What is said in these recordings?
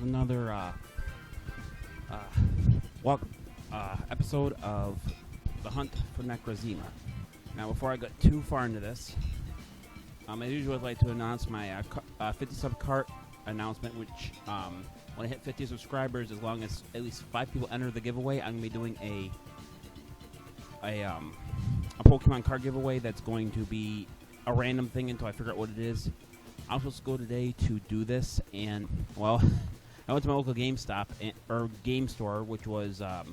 with another episode of The Hunt for Necrozema. Now, before I get too far into this, I usually would like to announce my 50 sub cart announcement, which when I hit 50 subscribers, as long as at least 5 people enter the giveaway, I'm going to be doing a Pokemon card giveaway that's going to be a random thing until I figure out what it is. I was supposed to go today to do this, and, well, I went to my local GameStop, or game store, which was, I'll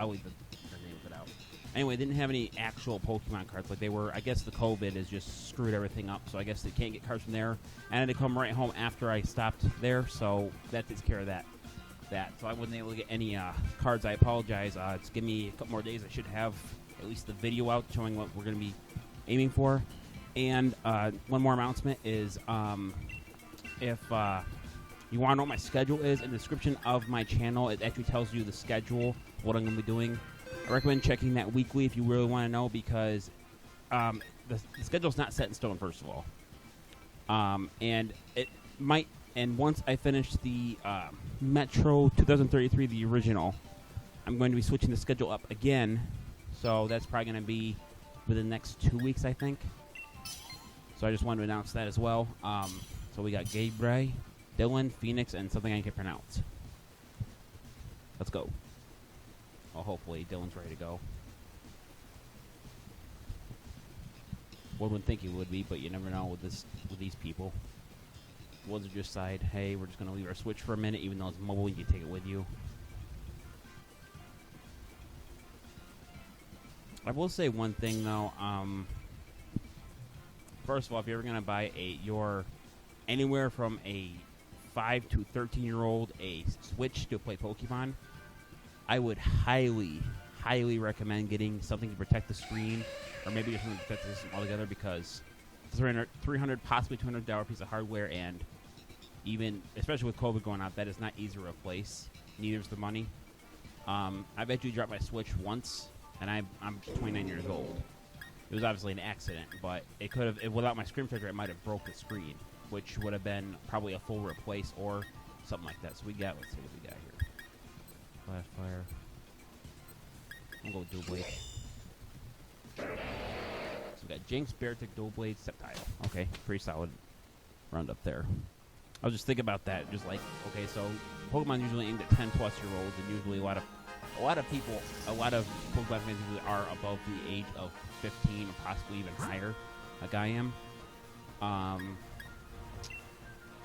leave the name of it out. Anyway, they didn't have any actual Pokemon cards like they were. I guess the COVID has just screwed everything up, so I guess they can't get cards from there. And I had to come right home after I stopped there, so that takes care of that. So I wasn't able to get any cards. I apologize. It's give me a couple more days. I should have at least the video out showing what we're going to be aiming for. And one more announcement is if you want to know what my schedule is, in the description of my channel, it actually tells you the schedule, what I'm going to be doing. I recommend checking that weekly if you really want to know, because the schedule's not set in stone, first of all. And it might, and once I finish the Metro 2033, the original, I'm going to be switching the schedule up again. So that's probably going to be within the next 2 weeks, I think. So I just wanted to announce that as well. So we got Gabriel, Dylan, Phoenix, and something I can't pronounce. Let's go. Well, hopefully Dylan's ready to go. One would think he would be, but you never know with these people. The ones who just decide, hey, we're just going to leave our Switch for a minute, even though it's mobile, you can take it with you. I will say one thing, though. First of all, if you're ever going to buy anywhere from a 5 to 13-year-old a Switch to play Pokemon, I would highly, highly recommend getting something to protect the screen, or maybe just something to protect the system altogether, because it's $300, possibly $200 piece of hardware, and even, especially with COVID going on, that is not easy to replace. Neither is the money. I've actually dropped my Switch once, and I'm 29 years old. It was obviously an accident, but it could have, without my screen protector, it might have broke the screen, which would have been probably a full replace or something like that. So we got, let's see what we got here. Flash fire. I'm going to go dual blade. So we got Jinx, Beartic, dual blade, Sceptile. Okay, pretty solid round up there. I was just thinking about that, just like, okay, so Pokemon usually aimed at 10+ year olds, and usually a lot of Pokemon fans usually are above the age of 15 or possibly even higher, like I am.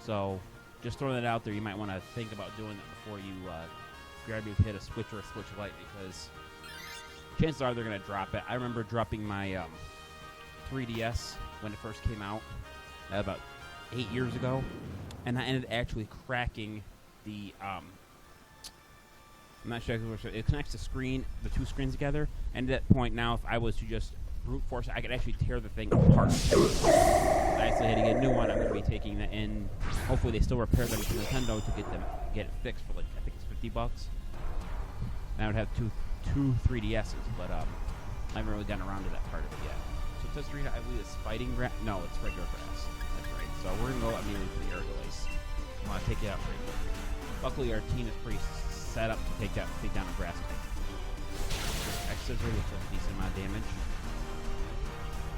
So just throwing that out there, you might want to think about doing that before you grab your hit a Switch or a Switch Lite, because chances are they're going to drop it. I remember dropping my 3DS when it first came out about 8 years ago, and I ended actually cracking the I'm not sure exactly. It connects the two screens together, and at that point now, if I was to just brute force it, I could actually tear the thing apart. I actually had to get a new one. I'm going to be taking that in. Hopefully, they still repair them to Nintendo to get it fixed for, like, I think it's $50. And I would have two 3DSs, but I haven't really gotten around to that part of it yet. So test arena, I believe it's fighting grass. No, it's regular grass. That's right. So we're going to go immediately to the Airglaze. I want to take it out pretty quick. Luckily, our team is pretty set up to take down a grass type. X-Scissor, which does a decent amount of damage.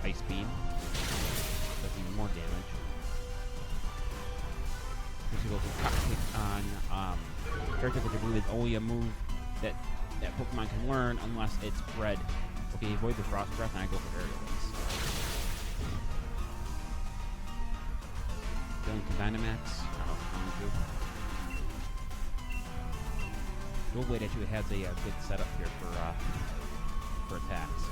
Ice Beam does even more damage. This will go for Cockpick on Beartic, which I believe is only a move that Pokemon can learn unless it's bred. Okay, avoid the Frost Breath, and I go for Airglaze. Going to Dynamax. I don't know if I'm going to. Dual Blade actually has a good setup here for attacks.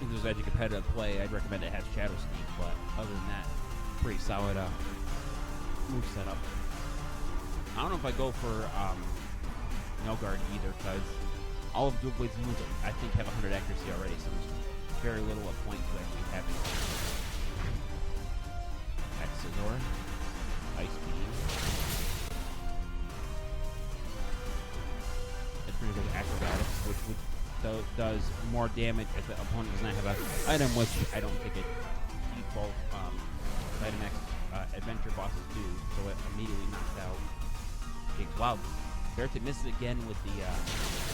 If there's edgy competitive play, I'd recommend it has Shadow Sneak, but other than that, pretty solid move setup. I don't know if I go for No Guard either, because all of Dual Blade's moves I think have 100 accuracy already, so there's very little a point to actually having X-Scissor, Ice Beam. Pretty good acrobatics, which does more damage if the opponent does not have an item, which I don't think it default Dynamax adventure bosses do, so it immediately knocks out Jake. Wow, Barrett misses again with the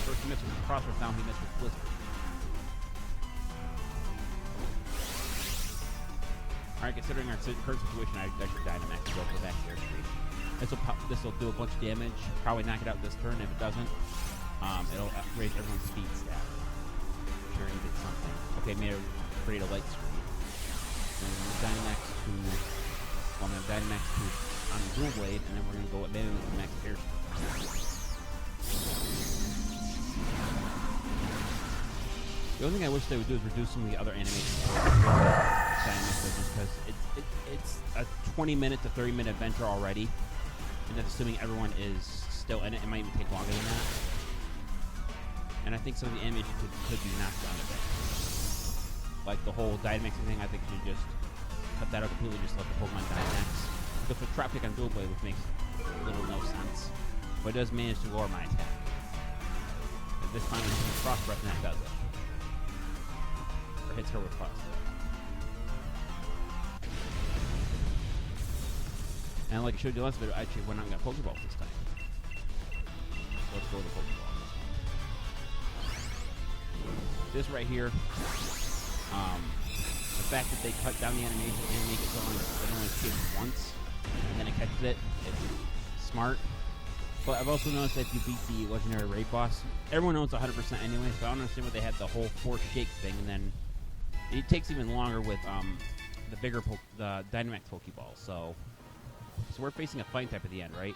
first he missed with Crossroads, now he missed with Blizzard. Alright, considering our current situation, I should Dynamax to go for back air streak. This will do a bunch of damage, probably knock it out this turn. If it doesn't, it'll raise everyone's speed stat. Sure, he did something. Okay, maybe create a light screen. And Dynamax to, well, I'm going to Dynamax to on the Dual Blade, and then we're going to go at maybe with the max air streak. The only thing I wish they would do is reduce some of the other animations for Dynamax, just because it's a 20-minute to 30-minute adventure already, and that's assuming everyone is still in it. It might even take longer than that. And I think some of the animation could be knocked down a bit. Like the whole Dynamaxing thing, I think you should just cut that out completely, just let the Pokemon Dynamax. Because with Trap Kick on Dual Blade, which makes little no sense, but it does manage to lower my attack. At this time, it's Frost Breath, and that does it. Or hits her with Frost Breath. And like I showed you last video, I actually went out and got Pokeballs this time. Let's go to the Pokeball. This right here, the fact that they cut down the animation and make it so it only hits once, and then it catches it, it's smart. But I've also noticed that if you beat the legendary raid boss, everyone knows 100% anyway, so I don't understand why they had the whole force shake thing, and then it takes even longer with the bigger the Dynamax Pokeball. So we're facing a fighting type at the end, right?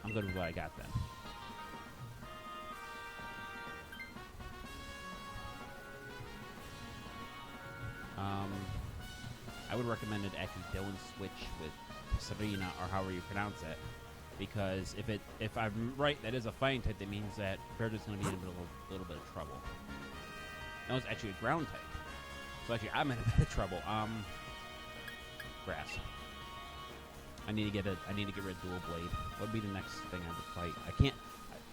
I'm good with what I got then. I would recommend it actually don't switch with Serena or however you pronounce it, because if I'm right, that is a fighting type. That means that Bird is going to be in a little bit of trouble. That was actually a ground type, so actually I'm in a bit of trouble. Grass. I need to get rid of Dual Blade. What would be the next thing I would fight? I can't.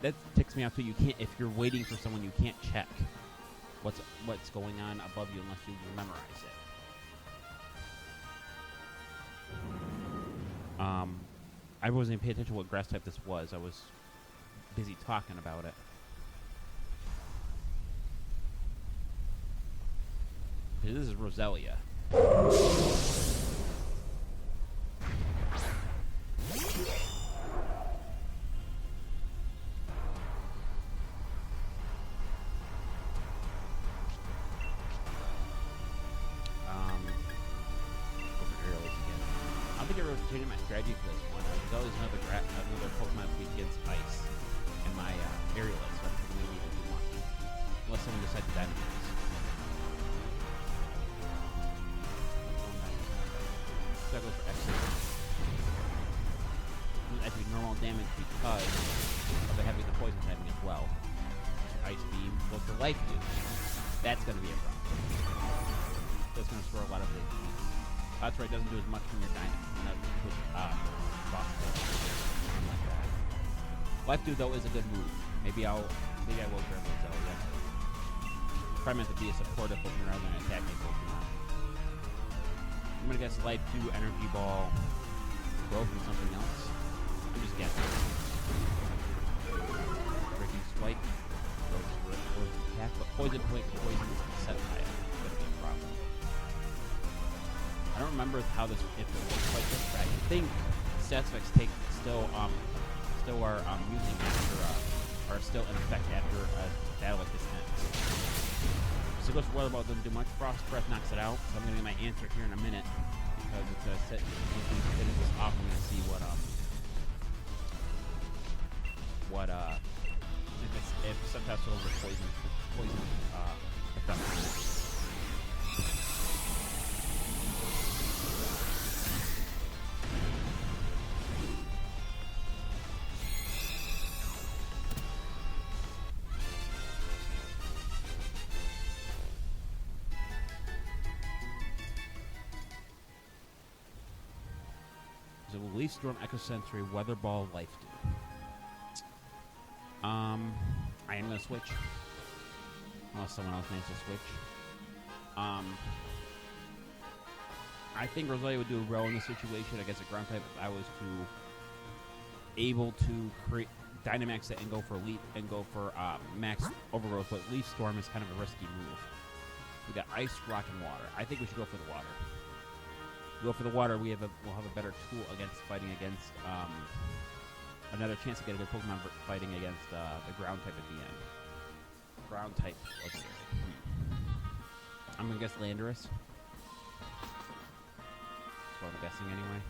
That ticks me off too. You can't, if you're waiting for someone, you can't check what's going on above you unless you memorize it. I wasn't even paying attention to what grass type this was. I was busy talking about it. This is Roselia. Changing my strategy for this one. There's always another Pokemon weak against ice in my area list, so I don't really need to do much. Unless someone decides to Dynamax. So that goes for X. Actually normal damage because of the heavy the poison typing as well. Ice Beam goes for Life Dew. That's going to be a problem. That's going to store a lot of the that's right, it doesn't do as much from your Dynamax. Life Dew though is a good move. Maybe I will grab it though. Yeah. Probably meant to be a supportive Pokemon rather than an attacking Pokemon. I'm gonna guess Life Dew, Energy Ball, grow from something else. I'm just guessing. Breaking Spike, Poison Attack, but Poison Point, Poison is set high. That's a problem. I don't remember if it works like this, but I think stats effects still are using after are still in effect after a battle like this ends. So goes for Weather Ball doesn't do much. Frost Breath knocks it out, so I'm gonna get my answer here in a minute because it's gonna sit. Once we finish this off, I'm gonna see if sometimes over poison effect on it. Leaf Storm, Echo Sensory, Weather Ball, Life Dew. I am going to switch. Unless someone else needs to switch. I think Rosalia would do well in this situation against a ground type if I was able to create Dynamax it and go for Leaf and go for Max Overgrowth, but Leaf Storm is kind of a risky move. We got Ice, Rock, and Water. I think we should go for the Water. If we go for the Water, we'll have a better tool against fighting against another chance to get a good Pokemon fighting against the ground type at the end. Ground type legendary. I'm gonna guess Landorus. That's what I'm guessing anyway.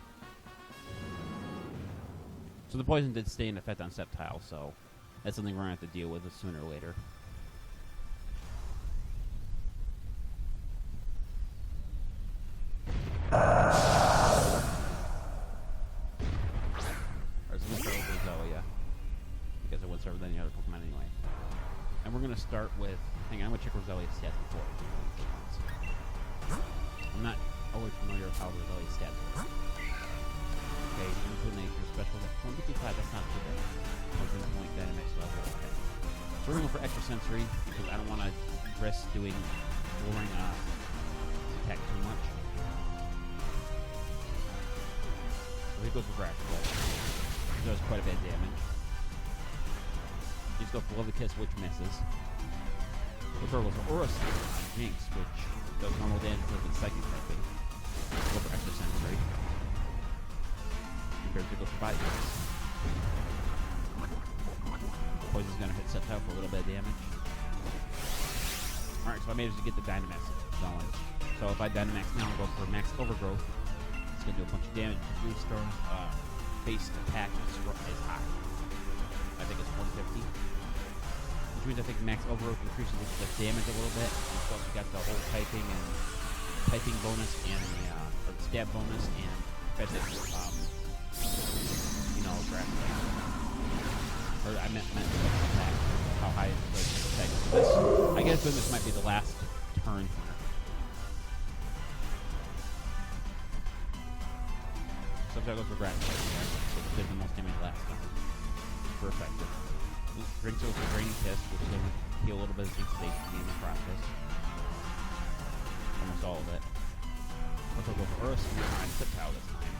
So the poison did stay in effect on Sceptile, so that's something we're gonna have to deal with sooner or later. Alright, so we'll start with Rosalia. I guess I wouldn't start with any other Pokemon anyway. And we're gonna start with. Hang on, I'm gonna check Rosalia's stats before. I'm not always familiar with how Rosalia's stats work. Okay, Input Nature, Special, 155, that's not too bad. Poison Point, Dynamax level, okay. So we're gonna go for Extra Sensory, because I don't want to risk lowering attack too much. So he goes for Grass Blow. He does quite a bit of damage. He's go for Love Kiss, which misses. Refer goes for Aura Sphere on Jinx, which does normal damage because it's psychic typing. Go for Extra Sensory. Compared to go for Body Kiss. Poison's gonna hit Sceptile for a little bit of damage. Alright, so I managed to get the Dynamax going. So if I Dynamax now and go for Max Overgrowth, it's gonna do a bunch of damage. Restore base attack is high. I think it's 150. Which means I think Max Overgrowth increases the damage a little bit. And plus we got the whole typing bonus and the stab bonus and physics, grass type. Or I meant attack. How high is the attack? So I guess this might be the last turn here. So if I go for grass type here, so it did the most damage last time. Super effective. Drinks over Draining Kiss, which is going to heal a little bit of sensation in the process. Almost all of it. Let's go for Earth Sphere on Sceptile this time.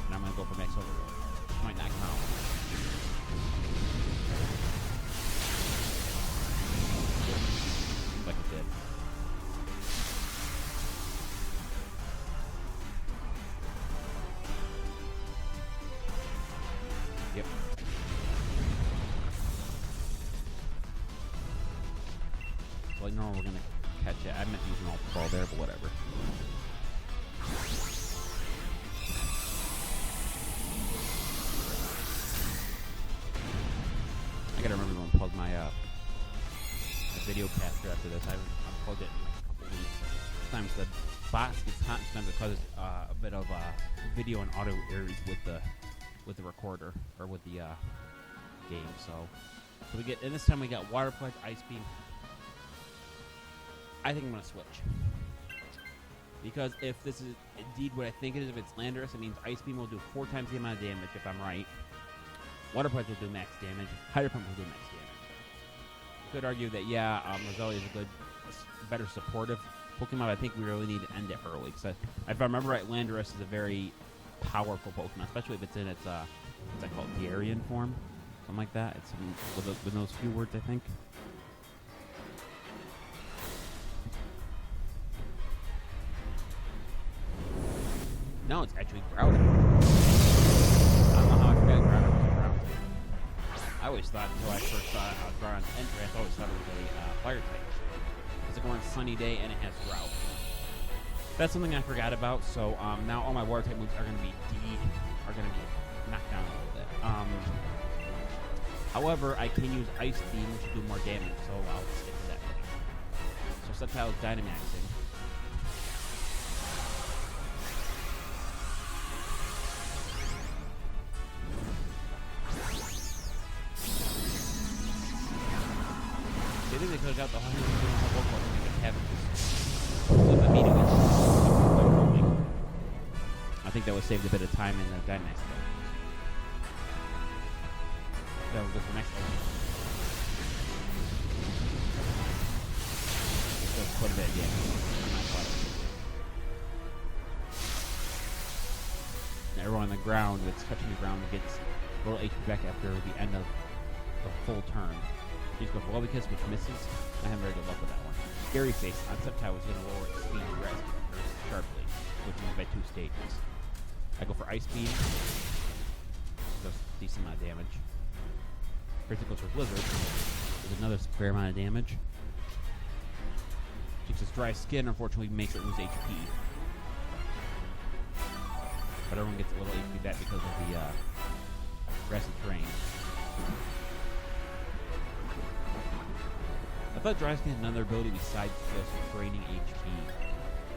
And I'm going to go for Max Overgrowth. Might knock him out. Seems like it did. Yep. So like normal, we're gonna catch it. I meant using all ball there, but whatever. I gotta remember to unplug my video capture after this. I unplugged it in like a couple weeks. Sometimes the box gets hot. Sometimes it causes a bit of video and audio errors with the recorder or with the game. So we get, and this time we got Water Pledge, Ice Beam. I think I'm gonna switch because if this is indeed what I think it is, if it's Landorus, it means Ice Beam will do 4 times the amount of damage if I'm right. Water Pledge will do max damage. Hydro Pump will do max damage. You could argue that Rosalia is a better supportive Pokemon. I think we really need to end it early because if I remember right, Landorus is a very powerful Pokemon, especially if it's in its what's that called, Diarian form, something like that. It's with those few words, I think. No, it's actually Groudon. I don't know how I forgot Groudon was a ground type. I always thought, until I first saw Groudon's entry, I always thought it was a fire type. It's a going sunny day and it has Groudon. That's something I forgot about. So now all my water type moves are going to be knocked down a little bit. However, I can use Ice Beam, which should do more damage. So I'll stick to that. So Sceptile is Dynamaxing. They could have got the 100 Pokemon and just have it flip immediately. I think that would save a bit of time in the Dynamax though. That will go for next one. Does quite a bit of damage. I'm not caught up. on the ground, it's touching the ground, it gets a little HP back after the end of the full turn. You just go for Lobby Kiss, which misses. I have very good luck with that one. Scary Face on Sceptile was going to lower its speed sharply, which is by 2 stages. I go for Ice Beam. Does a decent amount of damage. Critical for Blizzard. Does another fair amount of damage. Keeps its Dry Skin, unfortunately makes it lose HP. But everyone gets a little HP back because of the grassy terrain. I thought Dry Skin had another ability besides just draining HP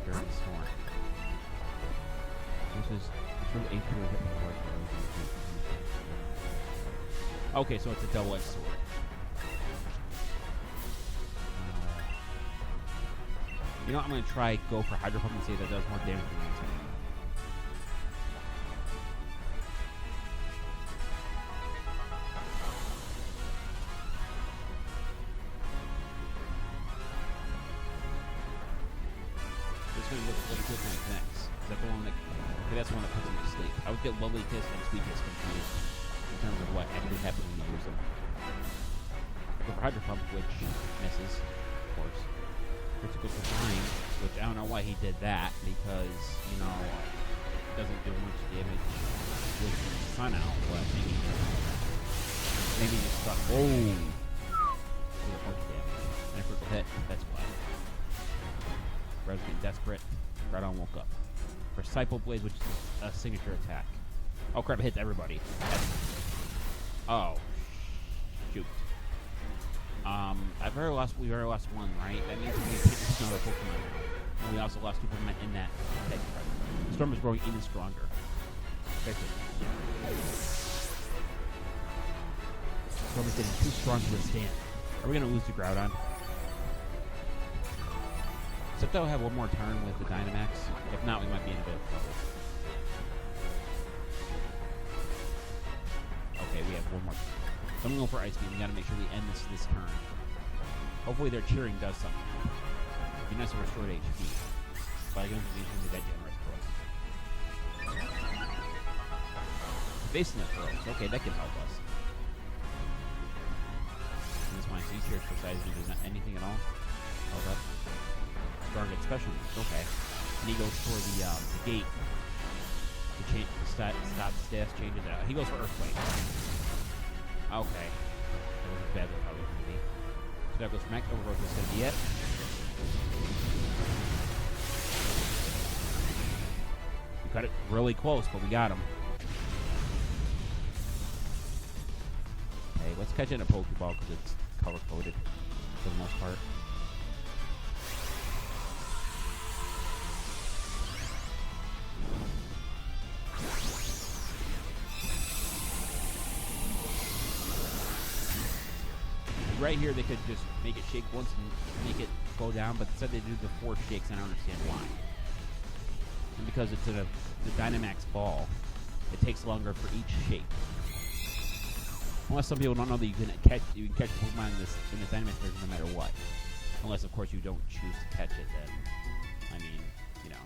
during the storm. This is sort of HP will hit more. Okay, so it's a double-edged sword. You know what? I'm going to try go for Hydro Pump and see if that does more damage than the attack. This is going to look Lovely Kiss when it connects. Is that the one that... Okay, that's the one that puts him to sleep. I would get Lovely Kiss and Sweet Kiss confused in terms of what actually happens when you use them. I go for Hydro Pump, which misses, of course. Critical for Flying, which I don't know why he did that, because, you know, it doesn't do much damage with the sun out, but maybe just stuck. Oh! Do a bunch of damage. And a critical hit, that's why. Red's getting desperate. Groudon woke up. For Cycle Blade, which is a signature attack. Oh crap, it hits everybody. Oh. Shoot. We've already lost one, right? That means we need to hit another Pokemon. And we also lost 2 Pokemon in that card. The Storm is growing even stronger. Storm is getting too strong to withstand. Are we going to lose to Groudon? Except I'll have one more turn with the Dynamax. If not, we might be in a bit of trouble. Okay, we have one more. So I'm going to go for Ice Beam. We got to make sure we end this turn. Hopefully their cheering does something. It'd be nice to restore to HP. But I don't think it's that generous for us. Basing it for us. Okay, that can help us. And this one, so he's here for size. He does not anything at all. Hold up. Target special boost. Okay. And he goes for the gate. To change the stop status changes out. He goes for Earthquake. Okay. That was as bad as I was going to be. So that goes for Max Overgrowth. That's going to be it. We cut it really close, but we got him. Okay, let's catch it in a Pokeball because it's color-coded for the most part. Right here, they could just make it shake once and make it go down, but instead they do the 4 shakes, and I don't understand why. And because it's in the Dynamax ball, it takes longer for each shake. Unless some people don't know that you can catch Pokemon in the Dynamax version no matter what. Unless, of course, you don't choose to catch it, then, I mean, you know.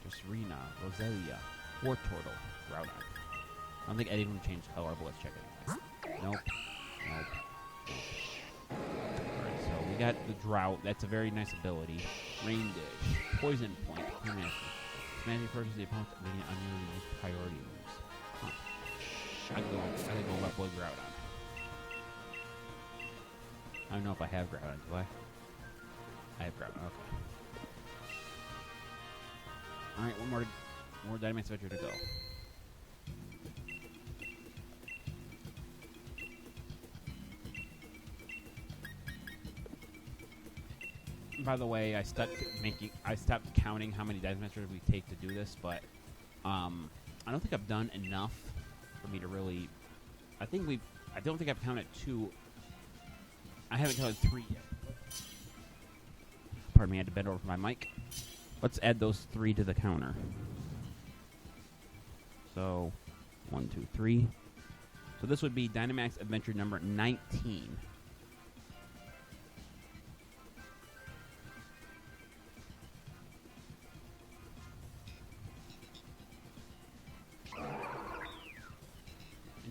There's Serena, Roselia, Wartortle, Groudon. I don't think any of them changed color, but let's check it. Nope. Alright, so we got the Drought. That's a very nice ability. Rain Dish. Poison Point. Smashing forces the opponent's making unused priority moves. Huh. I can go left with Groudon. I don't know if I have Groudon, do I? I have Groudon, okay. Alright, one more Dynamax Adventure to go. By the way, I stopped counting how many Dynamaxers we take to do this, but I don't think I've done enough for me to really. I don't think I've counted 2. I haven't counted 3 yet. Pardon me, I had to bend over for my mic. Let's add those 3 to the counter. So, 1, 2, 3. So this would be Dynamax Adventure number 19.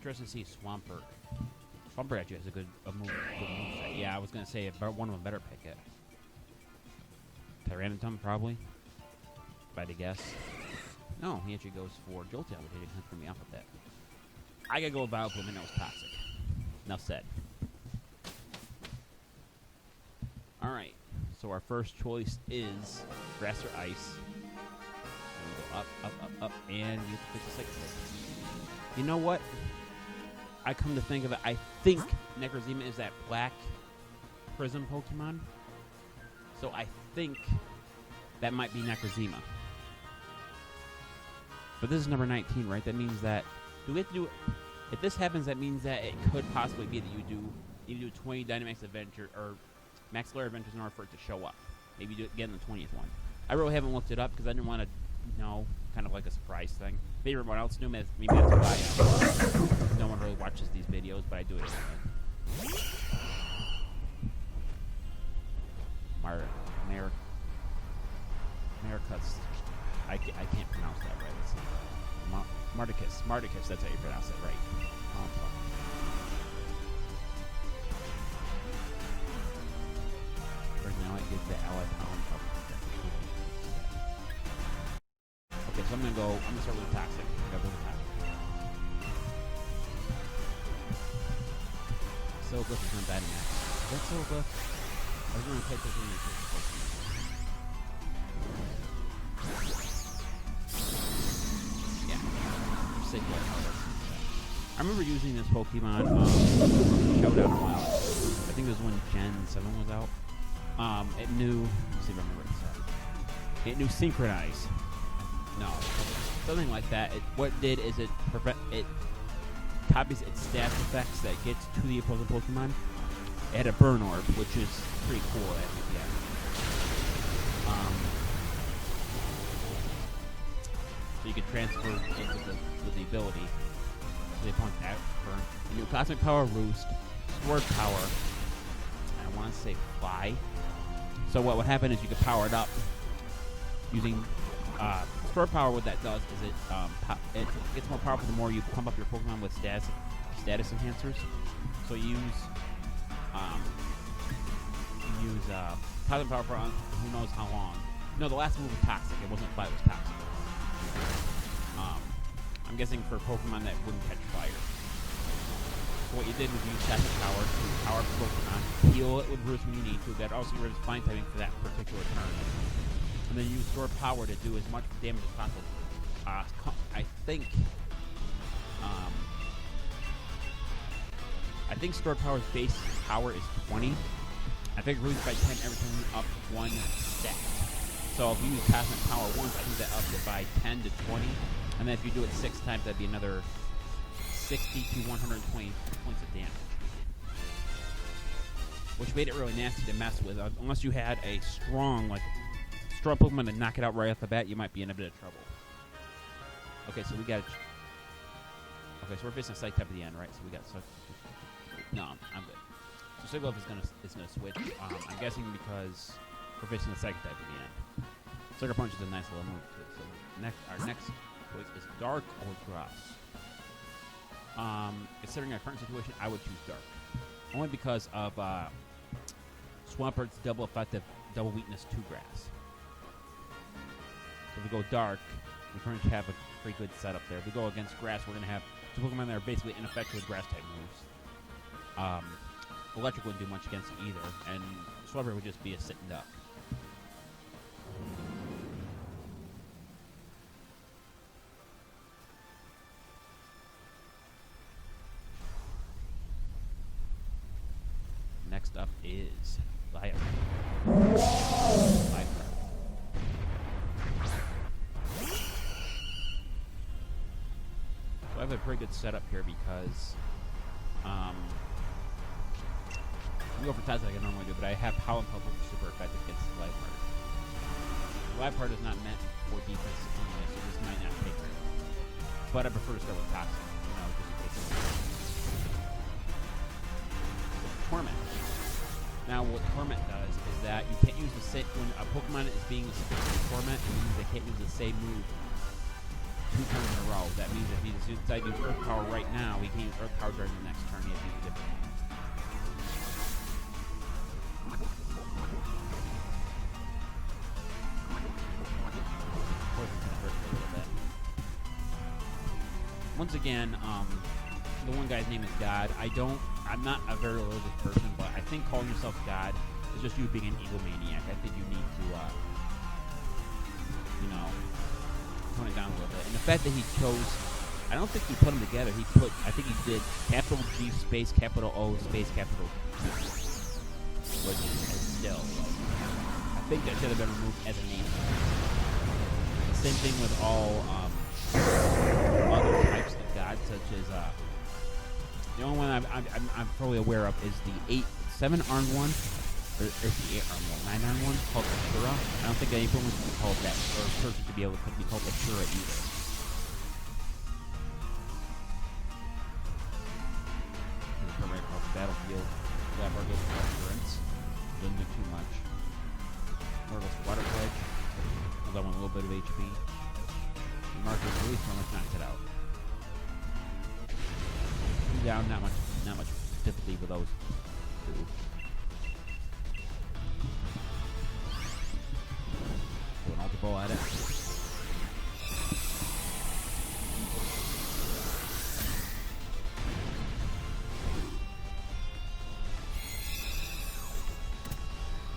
interesting to see Swampert. Swampert actually has a good move set. Yeah, I was gonna say one of them better pick it. Tyranitum, probably. If I had to guess. No, he actually goes for Jolteon, but he didn't throw me off with that. I gotta go with Vileplume, and that was toxic. Enough said. Alright, so our first choice is Grass or Ice. And we go up, up, up, up, and you have to pick the second stage. You know what? I come to think of it, I think Necrozema is that black prism Pokemon. So I think that might be Necrozema. But this is number 19, right? That means that... Do we have to do... If this happens, that means that it could possibly be that you do 20 Dynamax Adventure or Max Lair Adventures in order for it to show up. Maybe do it again in the 20th one. I really haven't looked it up because I didn't want to know, kind of like a surprise thing. Maybe everyone else knew, maybe that's why no one really watches these videos, but I do it anyway. Maricus. I can't pronounce that right. It's Marticus, that's how you pronounce it, right. Right now I get the ally pound up. Okay, so I'm gonna start with the toxic. I gotta go with the toxic. Silglyph is gonna Dynamax. Is that Silglyph? I was gonna take this one and take this. I remember using this Pokemon Showdown a while. I think it was when Gen 7 was out. It knew... Let's see if I remember what it said. It knew Synchronize. No. Something like that. What it did is it copies its stats effects that it gets to the opposing Pokemon. It had a Burn Orb, which is pretty cool. So you could transfer it with the ability. The opponent's burn. You do Cosmic Power Roost, Sword Power, and I want to say Fly. So what would happen is you could power it up using Sword Power. What that does is it gets more powerful the more you pump up your Pokemon with status enhancers. So you use Cosmic Power for who knows how long. No, the last move was Toxic. It wasn't Fly, it was Toxic. I'm guessing for Pokemon that wouldn't catch fire. So what you did was you use Cosmic Power to power up the Pokemon, heal it with Roost when you need to. That also gives Flying typing for that particular turn. And then use Sword Power to do as much damage as possible. I think Sword Power's base power is 20. I think Roost by 10 every time you up one stack. So if you use Cosmic Power once, I think that ups it by 10 to 20. And then if you do it 6 times, that'd be another 60 to 120 points of damage. Which made it really nasty to mess with. Unless you had a strong Pokemon to knock it out right off the bat, you might be in a bit of trouble. Okay, so we got... Okay, so we're facing a Psych type at the end, right? So we got... No, I'm good. So Siglove is gonna switch. I'm guessing because we're facing a Psychic type at the end. Sucker Punch is a nice little move too. So our next choice is Dark or Grass. Considering our current situation, I would choose Dark. Only because of Swampert's double effective, double weakness to Grass. So if we go Dark, we pretty much have a pretty good setup there. If we go against Grass, we're going to have two Pokemon that are basically ineffective with Grass-type moves. Electric wouldn't do much against it either, and Swampert would just be a sitting duck. Next up is Lair. So I have a pretty good setup here because I go for Taz like I normally do, but I have Power and Pulse, which is super effective against the Live Part. The Live Part is not meant for defense anyway, so this might not take very long. But I prefer to start with Toxic, just in case it's Torment. Now, what Torment does is that you can't use the same... When a Pokemon is being Torment, it means they can't use the same move 2 turns in a row. That means if he decides to use Earth Power right now, he can use Earth Power during the next turn. He has to use a different one. Poison's gonna hurt a little bit. Once again, the one guy's name is God. I'm not a very religious person, but I think calling yourself God is just you being an egomaniac. I think you need to, tone it down a little bit. And the fact that he chose, I don't think he put them together. I think he did capital G space, capital O space, capital G. Which is still, I think that should have been removed as a name. The same thing with all other types of gods, such as, the only one I'm probably aware of is the 7-armed one, or the 8-armed one, 9-armed one, called Ashura. I don't think anyone would be called that, or a person to be able to be called Ashura either. Right across the battlefield, that Margot's Assurance. Doesn't do too much. Margot's Water Pledge. That one a little bit of HP. Margot's Release One, let's knock it out. Down, not much difficulty with those two. Do an Ultra Ball at it.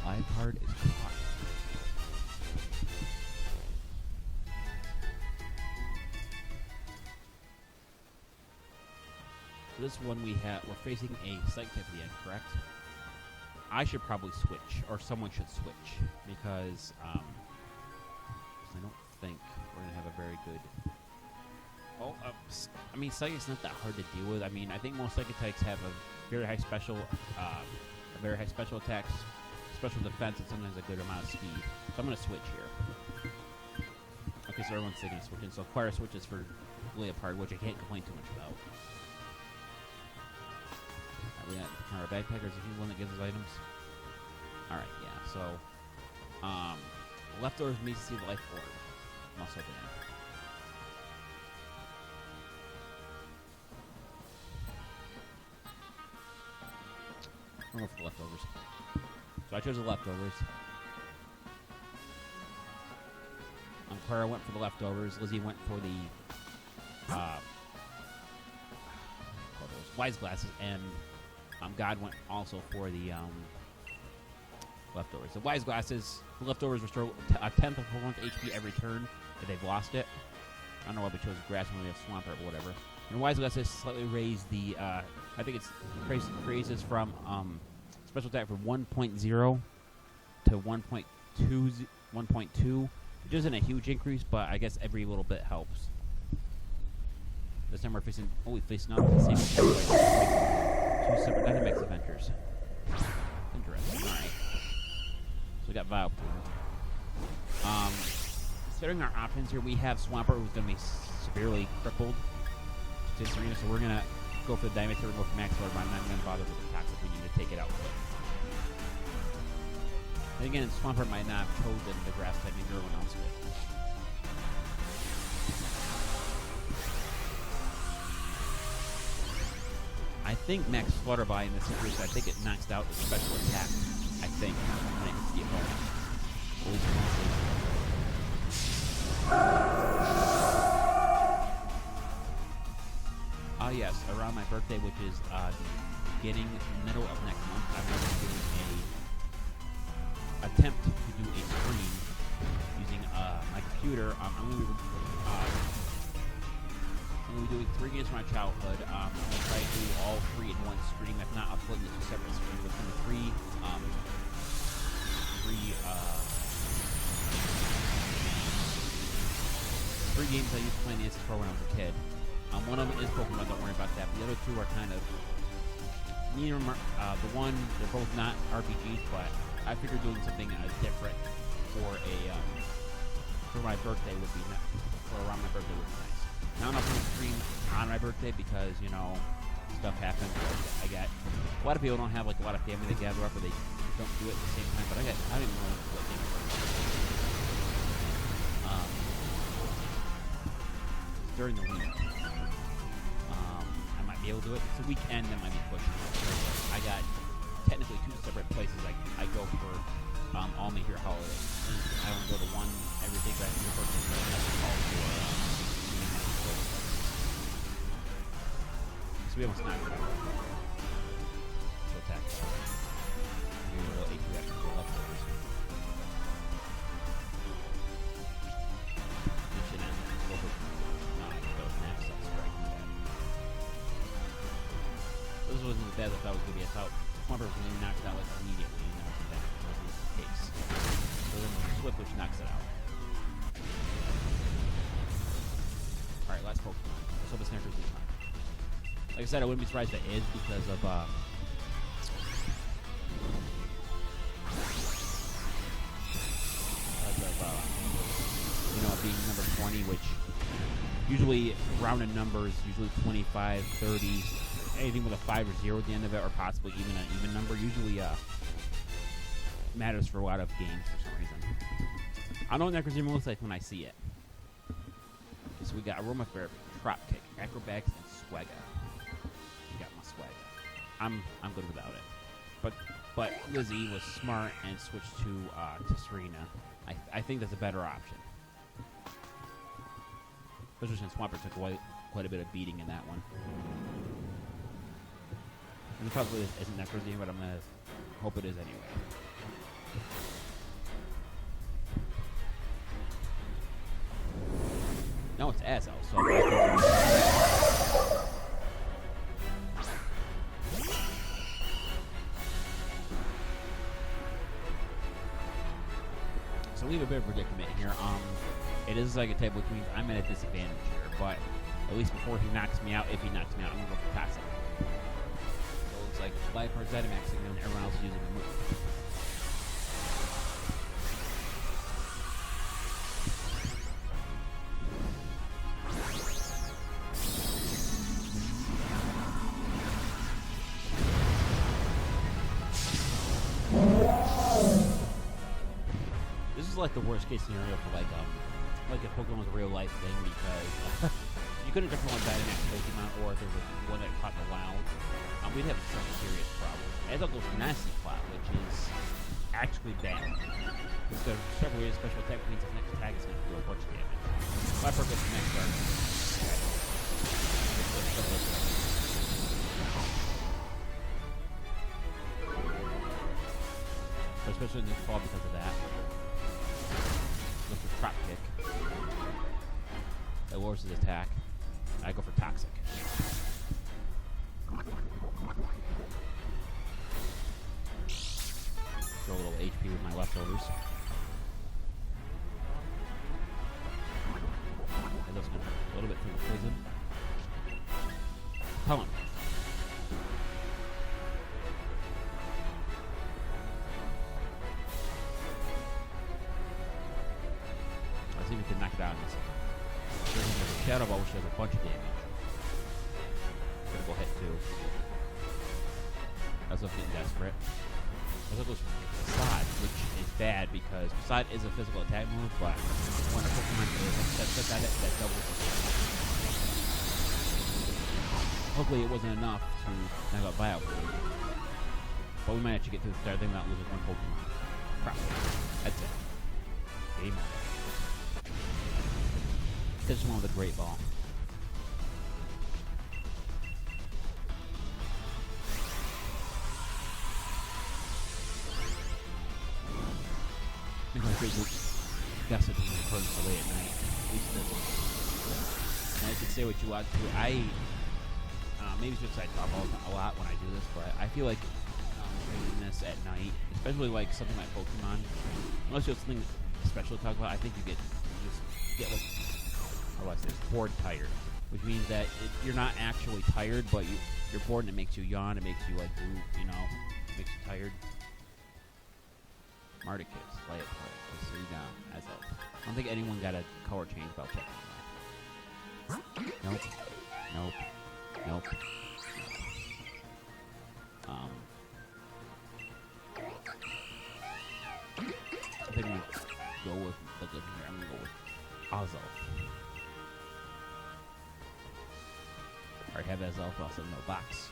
Live card is caught. This one we're facing a Psych type at the end, correct? I should probably switch, or someone should switch, because I don't think we're gonna have a very good. Oh, I mean, Psychic's not that hard to deal with. I mean, I think most Psychic types have a very high special attacks, special defense, and sometimes a good amount of speed. So I'm gonna switch here. Okay, so everyone's thinking of switching. So Acquire switches for Leopard, which I can't complain too much about. We got our backpackers. Is he the one that gives us items? Alright, yeah, so leftovers means to see the life orb. Muscle band. I'm going for the leftovers. So I chose the leftovers. Clara went for the leftovers. Lizzie went for the wise glasses, and God went also for the leftovers. The wise glasses, the leftovers restore a tenth of opponent's HP every turn if they've lost it. I don't know why we chose grass when we have swamp or whatever. And wise glasses slightly raise the I think it's raises from special attack from 1.0 to 1.2, which isn't a huge increase, but I guess every little bit helps. This time we're facing, we face not the same two separate Dynamax adventures. Interesting. Alright. So we got Vile Plume. Considering our options here, we have Swampert, who's going to be severely crippled to Serena, so we're going to go for the Dynamax, we're going to go for Max Lord, but I'm not going to bother with the Toxic. We need to take it out quick. And again, Swampert might not have chosen the grass type, maybe everyone else did. I think Max Flutterby in this situation, I think it knocks out the special attack. I think when it hits the opponent. At least yes, around my birthday, which is the beginning, middle of next month, I'm going to be doing a attempt to do a stream using my computer. I'm going to be doing 3 games from my childhood. I'm going to try to do all 3 in one stream, if not upload them to 2 separate streams. It's going to be 3 games I used to play in the NCS when I was a kid. One of them is Pokemon, don't worry about that. The other 2 are kind of neither. The one, they're both not RPGs, but I figured doing something different for my birthday would be nice. Or around my birthday would be nice. Now I'm not going to stream on my birthday because, you know, stuff happens. I got a lot of people don't have like a lot of family that gather up, or they don't do it at the same time. But I don't even know what game. during the week, I might be able to do it. It's a weekend that might be pushing it. I got technically 2 separate places I go for all major holidays. I only go to one every day, but the first thing I have to call for so we almost knocked it out. So attack. Give me a little HP after the leftovers. This wasn't as bad as I thought it was going to be. I thought Swamper was going to be knocked out like immediately, and that wasn't the case. So then Swift, which knocks it out. Alright, last Pokemon. Let's hope it's Necrozema. Like I said, I wouldn't be surprised if it is because of you know, being number 20, which usually rounded numbers, usually 25, 30, anything with a 5 or 0 at the end of it, or possibly even an even number, usually matters for a lot of games for some reason. I know what Necrozema looks like when I see it. So we got Aromatherapy, Drop Kick, Acrobatics, and Swagga. We got my Swagga. I'm good without it. But Lizzie was smart and switched to Serena. I think that's a better option. Especially since Swampert took quite a bit of beating in that one. And it probably isn't Necrozema, but I'm going to hope it is anyway. No, it's Azel, so so we have a bit of a predicament here. It is like a type which means I'm at a disadvantage here, but at least before he knocks me out, if he knocks me out, I'm gonna go for Toxic. So it's like Life or Zenimax, and then everyone else using the move. This is like the worst case scenario for like if Pokemon was a real life thing, because you couldn't different one Dynamax Pokemon, or if there was one that caught the wild, we'd have some serious problems. Azel goes Nasty Plot, which is actually bad. Because several ways special attack means his next attack is going to do a bunch of damage. Viper goes to next turn. Especially in this fall because of that. Go for Drop Kick. It lowers his attack. I go for Toxic. Throw a little HP with my leftovers. That does going to hurt a little bit through the poison. Come on. See if we can knock it out in this. Shadow Ball, which does a bunch of damage. Critical hit too. Azel's getting desperate. Azel goes for Facade, which is bad because Facade is a physical attack move, but when a Pokemon that doubles the damage. Hopefully it wasn't enough to knock out Vileplume. But we might actually get through the third thing without losing one Pokemon. Probably. That's it. Game on. This is one with a great ball. I think my favorite guess it when it turns away at night. At least this one. And I can say what you want to. Maybe it's just I talk a lot when I do this, but I feel like doing this at night, especially like something like Pokemon, unless you have something special to talk about, I think you just get like, how do I say this? Bored tired, which means that you're not actually tired, but you're bored and it makes you yawn, it makes you like droop, you know, it makes you tired. Marticus, play it, let's see down, as of. I don't think anyone got a color change about checking that. Nope. Nope. Nope. I think I'm gonna go with, I'm gonna go with Azel. Or have as also no box.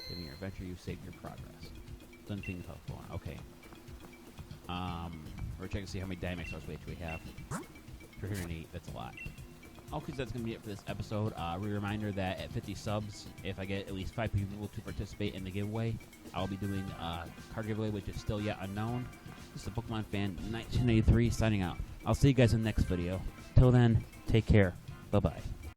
Saving your adventure, you save your progress. Done things helpful. Okay. We're checking to see how many Dynamax weights we have. 308, that's a lot. Okay, so that's going to be it for this episode. Reminder that at 50 subs, if I get at least 5 people to participate in the giveaway, I'll be doing a card giveaway, which is still yet unknown. This is the Pokemon Fan 1983 signing out. I'll see you guys in the next video. Till then, take care. Bye-bye.